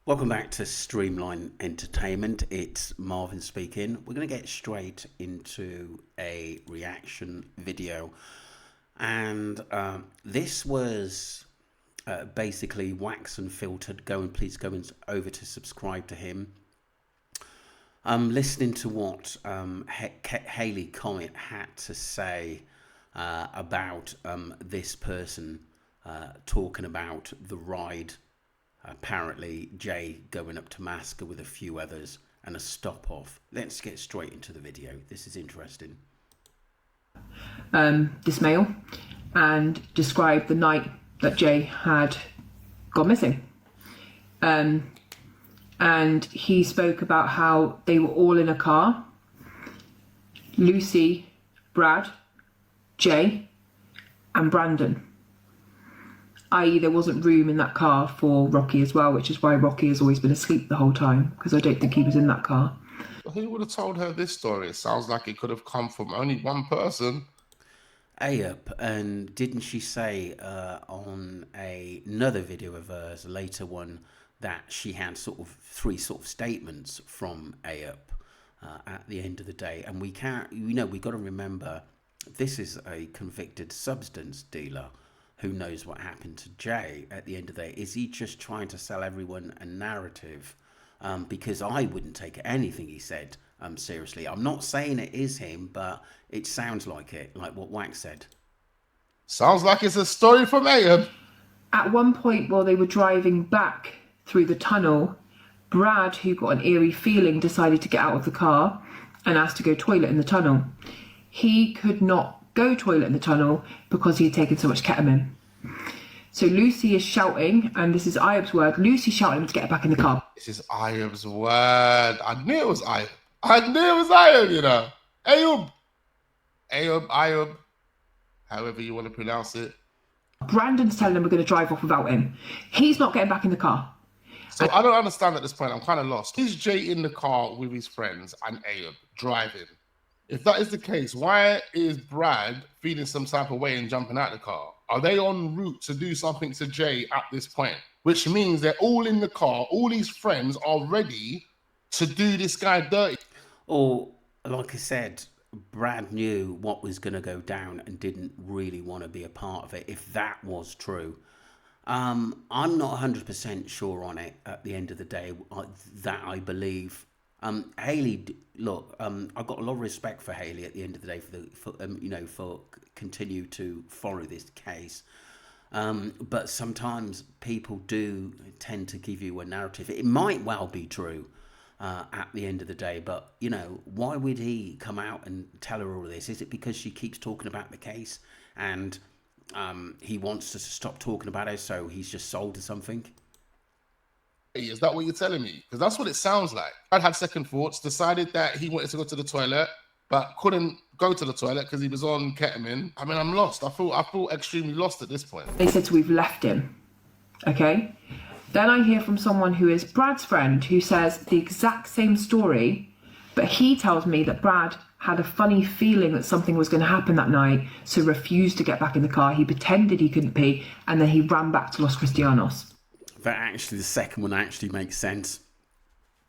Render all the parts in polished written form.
Welcome back to Streamline Entertainment. It's Marvin speaking. We're going to get straight into a reaction video. And this was basically Wax Unfiltered. Please go over to subscribe to him. Listening to what Hayley Comet had to say about this person talking about the ride. Apparently, Jay going up to Masca with a few others and a stop off. Let's get straight into the video. This is interesting. This male and described the night that Jay had gone missing. And he spoke about how they were all in a car. Lucy, Brad, Jay, and Brandon. I.e. there wasn't room in that car for Rocky as well, which is why Rocky has always been asleep the whole time, because I don't think he was in that car. Who would have told her this story? It sounds like it could have come from only one person. Ayup, and didn't she say on another video of hers, a later one, that she had three statements from Ayup at the end of the day? And we can't, we got to remember, this is a convicted substance dealer. Who knows what happened to Jay at the end of the day? Is he just trying to sell everyone a narrative? Because I wouldn't take anything he said seriously. I'm not saying it is him, but it sounds like it, like what Wax said. Sounds like it's a story from Ayub. At one point while they were driving back through the tunnel, Brad, who got an eerie feeling, decided to get out of the car and asked to go toilet in the tunnel. He could not go toilet in the tunnel because he had taken so much ketamine. So Lucy is shouting, and this is Ayub's word, Lucy shouting him to get back in the car. This is Ayub's word. I knew it was Ayub. I knew it was Ayub, you know. Ayub, however you want to pronounce it. Brandon's telling him we're going to drive off without him. He's not getting back in the car. So I don't understand at this point. I'm kind of lost. Is Jay in the car with his friends and Ayub driving? If that is the case, why is Brad feeling some type of way and jumping out the car? Are they en route to do something to Jay at this point? Which means they're all in the car, all his friends are ready to do this guy dirty. Or, like I said, Brad knew what was going to go down and didn't really want to be a part of it, if that was true. I'm not 100% sure on it at the end of the day, that I believe. Hayley, look, I've got a lot of respect for Hayley at the end of the day for continue to follow this case. But sometimes people do tend to give you a narrative. It might well be true at the end of the day, but why would he come out and tell her all of this? Is it because she keeps talking about the case and he wants to stop talking about it, so he's just sold to something? Is that what you're telling me? Because that's what it sounds like. Brad had second thoughts, decided that he wanted to go to the toilet, but couldn't go to the toilet because he was on ketamine. I mean, I'm lost. I feel extremely lost at this point. They said, so we've left him. Okay. Then I hear from someone who is Brad's friend who says the exact same story, but he tells me that Brad had a funny feeling that something was going to happen that night, so refused to get back in the car. He pretended he couldn't pee, and then he ran back to Los Cristianos. That actually, the second one actually makes sense,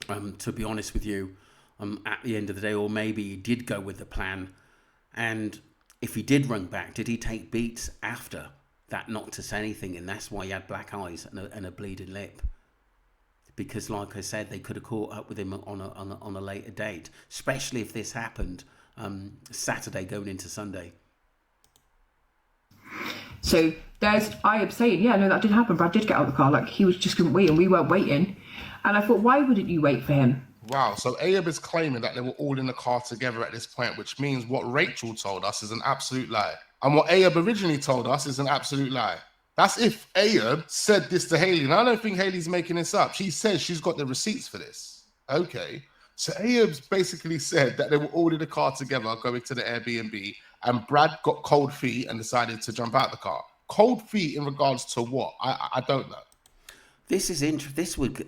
to be honest with you, at the end of the day. Or maybe he did go with the plan, and if he did run back, did he take beats after that not to say anything, and that's why he had black eyes and a bleeding lip? Because like I said, they could have caught up with him on a later date, especially if this happened Saturday going into Sunday. So there's Ayub saying, yeah, no, that did happen. Brad did get out of the car. Like, he was just couldn't wait, and we weren't waiting. And I thought, why wouldn't you wait for him? Wow. So Ayub is claiming that they were all in the car together at this point, which means what Rachel told us is an absolute lie. And what Ayub originally told us is an absolute lie. That's if Ayub said this to Hayley. And I don't think Hayley's making this up. She says she's got the receipts for this. Okay. So Ayub's basically said that they were all in the car together going to the Airbnb, and Brad got cold feet and decided to jump out the car. Cold feet in regards to what? I don't know. This is this would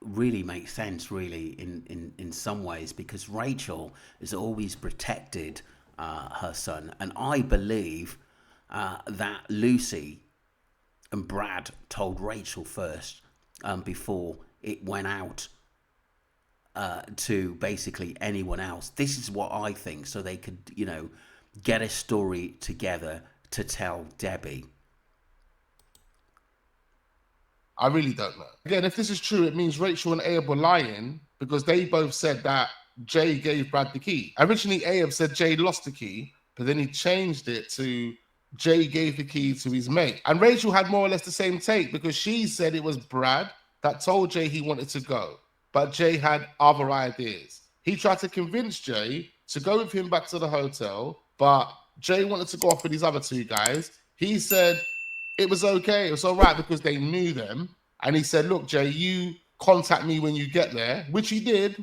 really make sense, really, in some ways, because Rachel has always protected her son, and I believe that Lucy and Brad told Rachel first before it went out to basically anyone else. This is what I think, so they could, get a story together to tell Debbie. I really don't know. Again, if this is true, it means Rachel and Abe were lying because they both said that Jay gave Brad the key. Originally, Abe said Jay lost the key, but then he changed it to Jay gave the key to his mate. And Rachel had more or less the same take because she said it was Brad that told Jay he wanted to go, but Jay had other ideas. He tried to convince Jay to go with him back to the hotel, but Jay wanted to go off with these other two guys. He said it was okay, it was all right because they knew them. And he said, look, Jay, you contact me when you get there, which he did,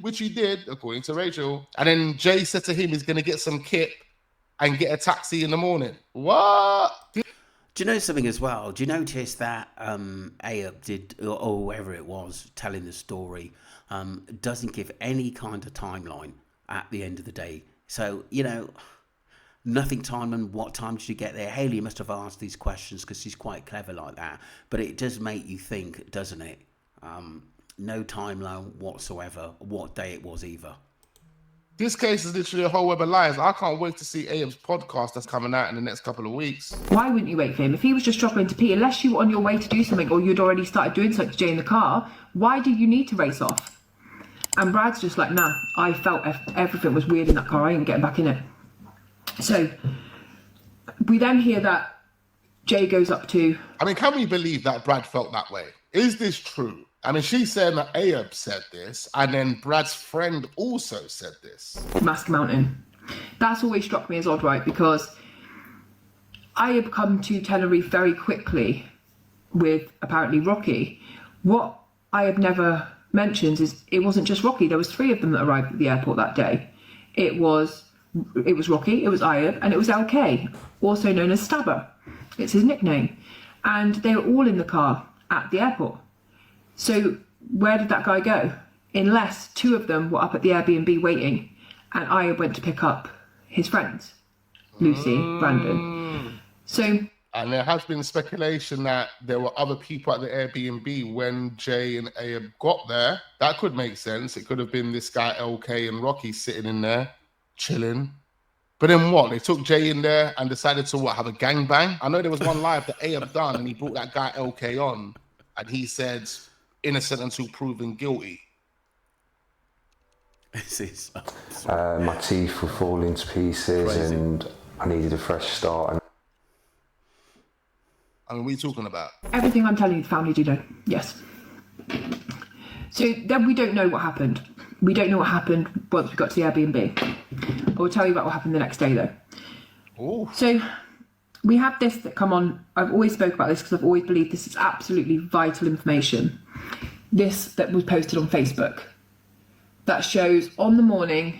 according to Rachel. And then Jay said to him he's going to get some kit and get a taxi in the morning. What? Do you know something as well? Do you notice that Abe did, or whoever it was telling the story, doesn't give any kind of timeline at the end of the day? So, nothing time and what time did you get there? Hayley must have asked these questions because she's quite clever like that. But it does make you think, doesn't it? No timeline whatsoever, what day it was either. This case is literally a whole web of lies. I can't wait to see Abe's podcast that's coming out in the next couple of weeks. Why wouldn't you wait for him? If he was just struggling to pee, unless you were on your way to do something or you'd already started doing something to Jay in the car, why do you need to race off? And Brad's just like, nah, I felt everything was weird in that car. I ain't getting back in it. So we then hear that Jay goes up to... I mean, can we believe that Brad felt that way? Is this true? I mean, she's saying that Abe said this, and then Brad's friend also said this. Masca Mountain. That's always struck me as odd, right? Because I had come to Tenerife very quickly with apparently Rocky. What I have never mentioned is it wasn't just Rocky. There was 3 of them that arrived at the airport that day. It was Rocky, it was Ayub, and it was LK, also known as Stabber. It's his nickname. And they were all in the car at the airport. So where did that guy go? Unless 2 of them were up at the Airbnb waiting and Ayub went to pick up his friends, Lucy, Brandon. So... And there has been speculation that there were other people at the Airbnb when Jay and Abe got there. That could make sense. It could have been this guy LK and Rocky sitting in there, chilling. But then what? They took Jay in there and decided to have a gangbang? I know there was one live that Abe done and he brought that guy LK on and he said innocent until proven guilty. My teeth were falling to pieces. Crazy. And I needed a fresh start. I mean, what are you talking about? Everything I'm telling you, the family do know. Yes. So then we don't know what happened. We don't know what happened once we got to the Airbnb. I will tell you about what happened the next day, though. Ooh. So we have this that come on. I've always spoke about this because I've always believed this is absolutely vital information. This that was posted on Facebook that shows on the morning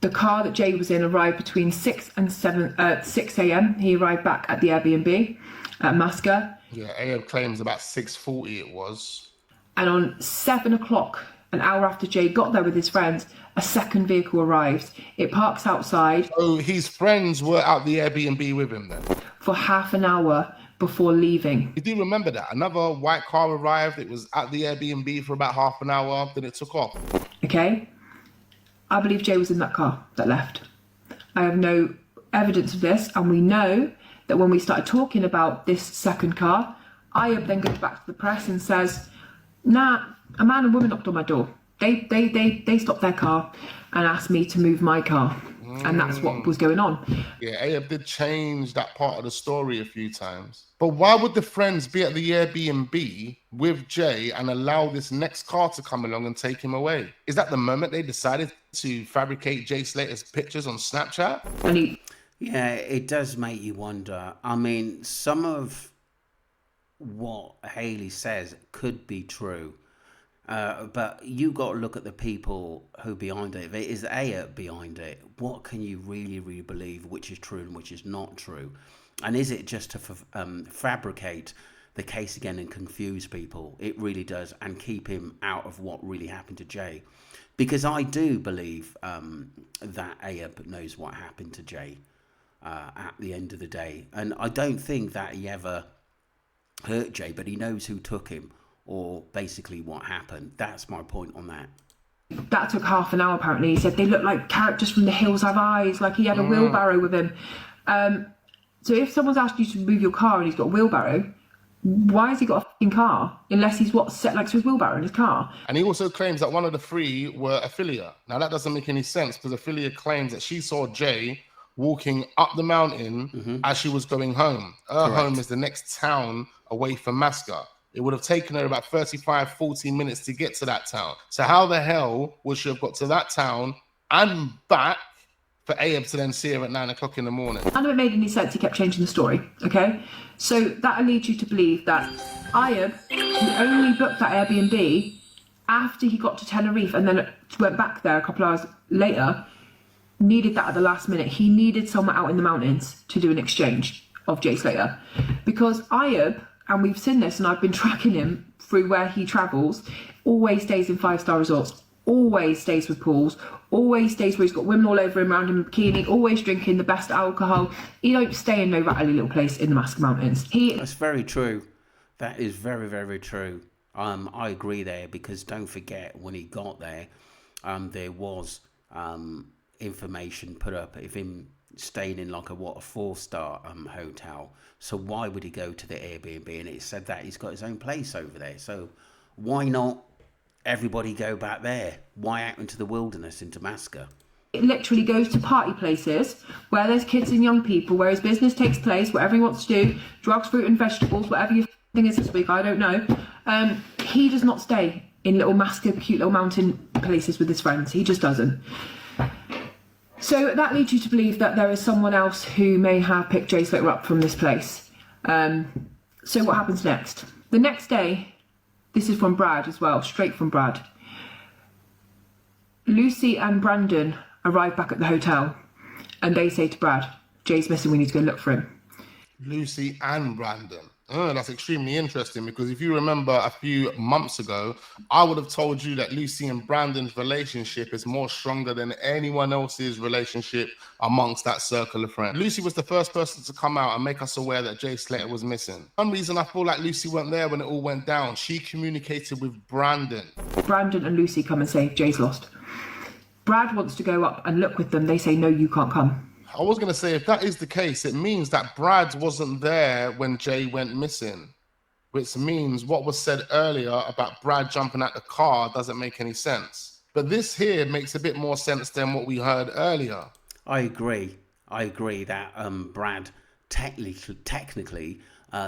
the car that Jay was in arrived between 6 and 6 a.m. He arrived back at the Airbnb at Masca. Yeah, Abe claims about 6:40 it was. And on 7 o'clock, an hour after Jay got there with his friends, a second vehicle arrives. It parks outside. So his friends were at the Airbnb with him then? For half an hour before leaving. You do remember that? Another white car arrived. It was at the Airbnb for about half an hour. Then it took off. Okay. I believe Jay was in that car that left. I have no evidence of this. And we know that when we started talking about this second car, Ayub then goes back to the press and says, nah, a man and woman knocked on my door. They stopped their car and asked me to move my car. And that's what was going on. Yeah, Abe did change that part of the story a few times. But why would the friends be at the Airbnb with Jay and allow this next car to come along and take him away? Is that the moment they decided to fabricate Jay Slater's pictures on Snapchat? Yeah, it does make you wonder. I mean, some of what Hayley says could be true. But you got to look at the people who behind it. If it is Abe behind it, what can you really believe which is true and which is not true? And is it just to fabricate the case again and confuse people? It really does, and keep him out of what really happened to Jay. Because I do believe that Abe knows what happened to Jay at the end of the day. And I don't think that he ever hurt Jay, but he knows who took him, or basically what happened. That's my point on that. That took half an hour apparently. He said they look like characters from The Hills Have Eyes, like he had a wheelbarrow with him. So if someone's asked you to move your car and he's got a wheelbarrow, why has he got a fucking car? Unless he's set next to his wheelbarrow in his car. And he also claims that one of the three were Ophelia. Now that doesn't make any sense because Ophelia claims that she saw Jay walking up the mountain as she was going home. Her home is the next town away from Masca. It would have taken her about 35, 40 minutes to get to that town. So how the hell would she have got to that town and back for Ayub to then see her at 9 o'clock in the morning? None of it made any sense. He kept changing the story, okay? So that leads you to believe that Ayub, who only booked that Airbnb after he got to Tenerife and then went back there a couple hours later, needed that at the last minute. He needed someone out in the mountains to do an exchange of Jay Slater. Because Ayub, and we've seen this and I've been tracking him through where he travels, always stays in 5-star resorts, always stays with pools, always stays where he's got women all over him around him in bikini, always drinking the best alcohol. He don't stay in no rattly little place in the Masca Mountains. That's very true. That is very, very true. I agree there, because don't forget when he got there, there was information put up of him staying in like a 4-star hotel. So why would he go to the Airbnb? And it said that he's got his own place over there. So why not everybody go back there? Why out into the wilderness, into Masca? It literally goes to party places where there's kids and young people, where his business takes place, whatever he wants to do, drugs, fruit and vegetables, whatever your thing is this week, I don't know. He does not stay in little Masca, cute little mountain places with his friends. He just doesn't. So that leads you to believe that there is someone else who may have picked Jay Slater up from this place. So what happens next? The next day, this is from Brad as well, straight from Brad. Lucy and Brandon arrive back at the hotel and they say to Brad, Jay's missing, we need to go look for him. Lucy and Brandon. Oh, that's extremely interesting, because if you remember a few months ago, I would have told you that Lucy and Brandon's relationship is more stronger than anyone else's relationship amongst that circle of friends. Lucy was the first person to come out and make us aware that Jay Slater was missing. For some reason, I feel like Lucy weren't there when it all went down. She communicated with Brandon. Brandon and Lucy come and say, Jay's lost. Brad wants to go up and look with them. They say, no, you can't come. I was going to say, if that is the case, it means that Brad wasn't there when Jay went missing, which means what was said earlier about Brad jumping out the car doesn't make any sense. But this here makes a bit more sense than what we heard earlier. I agree that Brad technically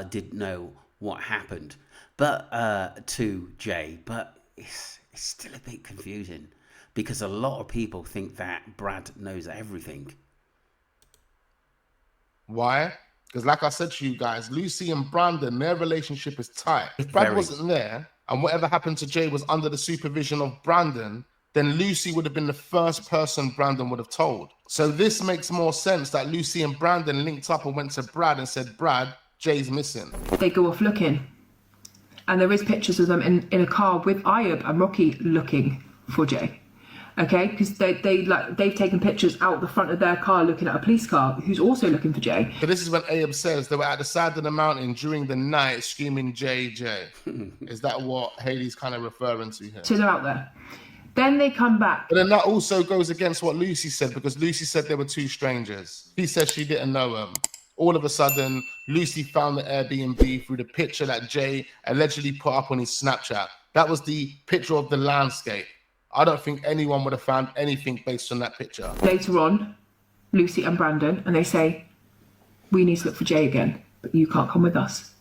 didn't know what happened, but to Jay, but it's still a bit confusing, because a lot of people think that Brad knows everything. Why? Because like I said to you guys, Lucy and Brandon, their relationship is tight. If Brad wasn't there and whatever happened to Jay was under the supervision of Brandon, then Lucy would have been the first person Brandon would have told. So this makes more sense that Lucy and Brandon linked up and went to Brad and said, Brad, Jay's missing. They go off looking. And there is pictures of them in a car with Ayub and Rocky looking for Jay. Okay, because they've taken pictures out the front of their car looking at a police car who's also looking for Jay. So this is when Ayub says they were at the side of the mountain during the night screaming Jay, Jay. Is that what Hayley's kind of referring to here? So they're out there. Then they come back. But then that also goes against what Lucy said, because Lucy said there were two strangers. He said she didn't know them. All of a sudden, Lucy found the Airbnb through the picture that Jay allegedly put up on his Snapchat. That was the picture of the landscape. I don't think anyone would have found anything based on that picture. Later on, Lucy and Brandon, and they say, we need to look for Jay again, but you can't come with us.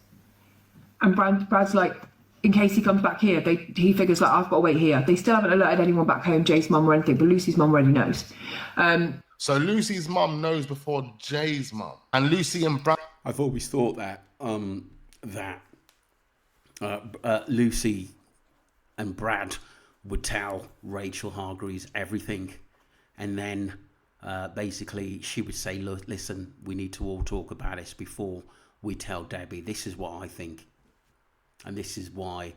And Brad's like, in case he comes back here, he figures like, I've got to wait here. They still haven't alerted anyone back home, Jay's mum or anything, but Lucy's mum already knows. So Lucy's mum knows before Jay's mum. And Lucy and Brad... I've always thought that Lucy and Brad would tell Rachel Hargreaves everything, and then basically she would say, look, listen, we need to all talk about this before we tell Debbie. This is what I think, and this is why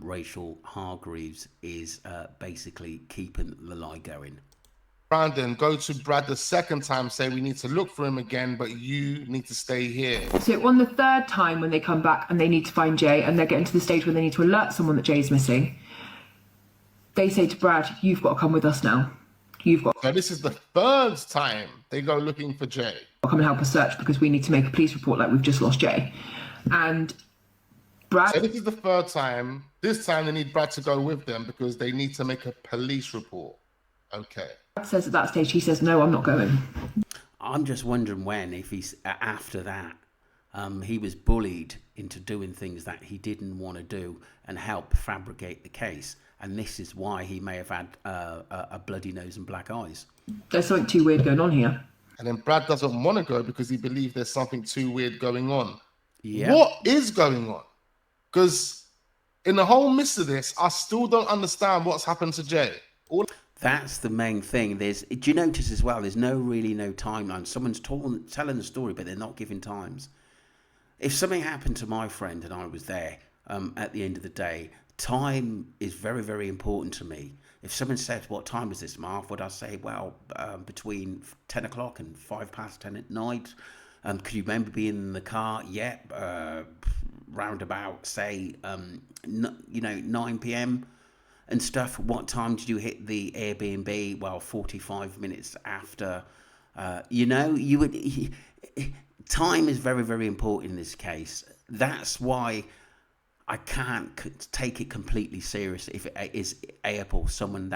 Rachel Hargreaves is basically keeping the lie going. Brandon, go to Brad the second time, say we need to look for him again, but you need to stay here. So on the third time when they come back and they need to find Jay and they're getting to the stage where they need to alert someone that Jay's missing, they say to Brad, you've got to come with us now. You've got So this is the third time they go looking for Jay. to come and help us search because we need to make a police report like we've just lost Jay. And Brad... So this is the third time. This time they need Brad to go with them because they need to make a police report. Okay. Brad says at that stage, he says, no, I'm not going. I'm just wondering when, if he's after that, he was bullied into doing things that he didn't want to do and help fabricate the case. And this is why he may have had a bloody nose and black eyes. There's something too weird going on here. And then Brad doesn't want to go because he believes there's something too weird going on. Yeah. What is going on? Because in the whole midst of this, I still don't understand what's happened to Jay. That's the main thing. Do you notice as well, there's no timeline. Someone's telling the story, but they're not giving times. If something happened to my friend and I was there, at the end of the day, time is very, very important to me. If someone said, what time is this, Marv? Would I say, well, between 10 o'clock and 10:05 at night? Could you remember being in the car? Yeah, round about, say, 9 p.m. and stuff. What time did you hit the Airbnb? Well, 45 minutes after. You would... Time is very, very important in this case. That's why I can't take it completely serious if it is Ayup or someone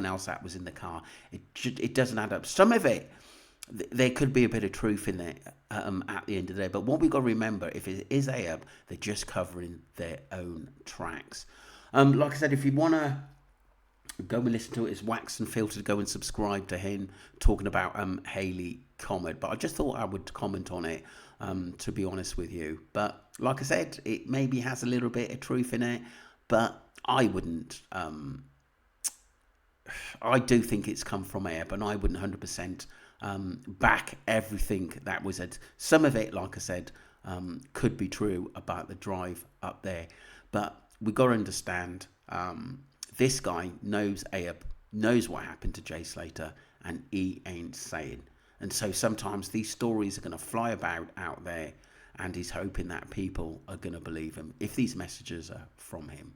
else that was in the car. It doesn't add up. Some of it, there could be a bit of truth in it at the end of the day. But what we got to remember, if it is Ayup, they're just covering their own tracks. Like I said, if you want to go and listen to it, it's Wax and Filtered. Go and subscribe to him talking about Hayley Comet. But I just thought I would comment on it, to be honest with you. But like I said, it maybe has a little bit of truth in it, but I wouldn't. I do think it's come from air, but I wouldn't 100% back everything that was said. Some of it, like I said, could be true about the drive up there, but we got to understand. This guy knows Ayup, knows what happened to Jay Slater, and he ain't saying. And so sometimes these stories are going to fly about out there, and he's hoping that people are going to believe him if these messages are from him.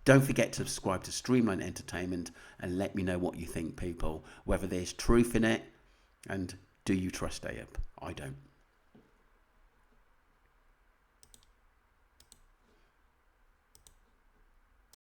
Don't forget to subscribe to Streamline Entertainment and let me know what you think, people, whether there's truth in it, and do you trust Ayup? I don't.